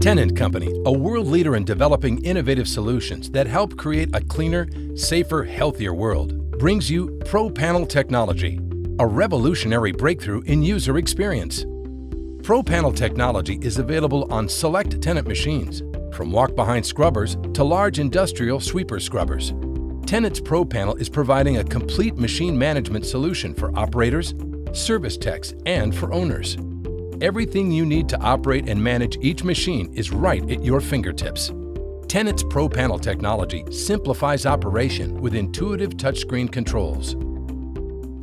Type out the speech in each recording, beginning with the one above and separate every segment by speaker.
Speaker 1: Tennant Company, a world leader in developing innovative solutions that help create a cleaner, safer, healthier world, brings you ProPanel technology, a revolutionary breakthrough in user experience. ProPanel technology is available on select Tennant machines, from walk-behind scrubbers to large industrial sweeper scrubbers. Tennant's ProPanel is providing a complete machine management solution for operators, service techs, and for owners. Everything you need to operate and manage each machine is right at your fingertips. Tennant's ProPanel technology simplifies operation with intuitive touchscreen controls.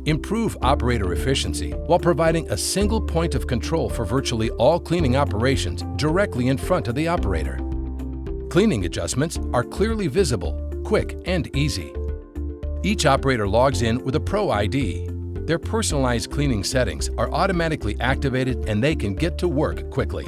Speaker 1: Improve operator efficiency while providing a single point of control for virtually all cleaning operations directly in front of the operator. Cleaning adjustments are clearly visible, quick, and easy. Each operator logs in with a Pro ID. Their personalized cleaning settings are automatically activated and they can get to work quickly.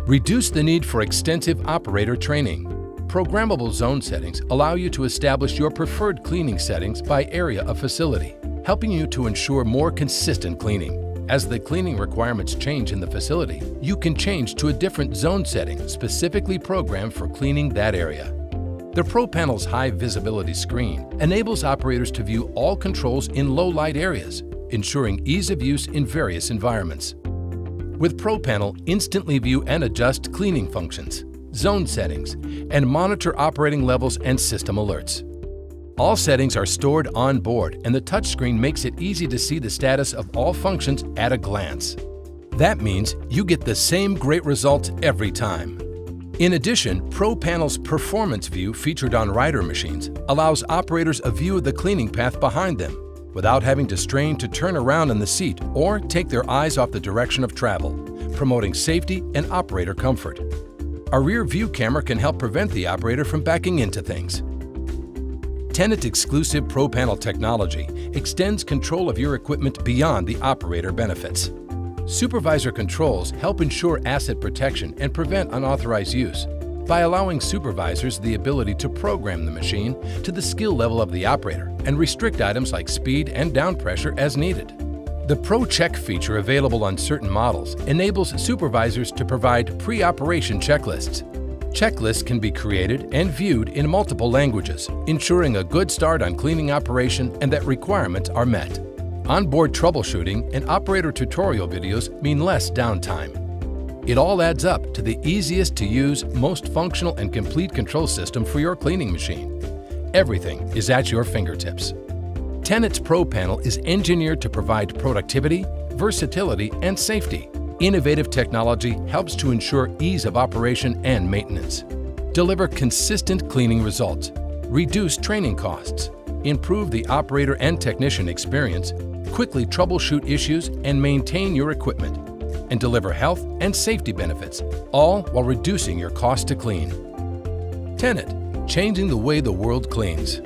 Speaker 1: Reduce the need for extensive operator training. Programmable zone settings allow you to establish your preferred cleaning settings by area of facility, helping you to ensure more consistent cleaning. As the cleaning requirements change in the facility, you can change to a different zone setting specifically programmed for cleaning that area. The ProPanel's high visibility screen enables operators to view all controls in low light areas, ensuring ease of use in various environments. With ProPanel, instantly view and adjust cleaning functions, zone settings, and monitor operating levels and system alerts. All settings are stored on board, and the touchscreen makes it easy to see the status of all functions at a glance. That means you get the same great results every time. In addition, ProPanel's Performance View featured on rider machines allows operators a view of the cleaning path behind them without having to strain to turn around in the seat or take their eyes off the direction of travel, promoting safety and operator comfort. A rear view camera can help prevent the operator from backing into things. Tennant exclusive ProPanel technology extends control of your equipment beyond the operator benefits. Supervisor controls help ensure asset protection and prevent unauthorized use by allowing supervisors the ability to program the machine to the skill level of the operator and restrict items like speed and down pressure as needed. The Pro Check feature available on certain models enables supervisors to provide pre-operation checklists. Checklists can be created and viewed in multiple languages, ensuring a good start on cleaning operation and that requirements are met. Onboard troubleshooting and operator tutorial videos mean less downtime. It all adds up to the easiest to use, most functional and complete control system for your cleaning machine. Everything is at your fingertips. Tennant's ProPanel is engineered to provide productivity, versatility, and safety. Innovative technology helps to ensure ease of operation and maintenance. Deliver consistent cleaning results, reduce training costs, improve the operator and technician experience, quickly troubleshoot issues and maintain your equipment, and deliver health and safety benefits, all while reducing your cost to clean. Tennant, changing the way the world cleans.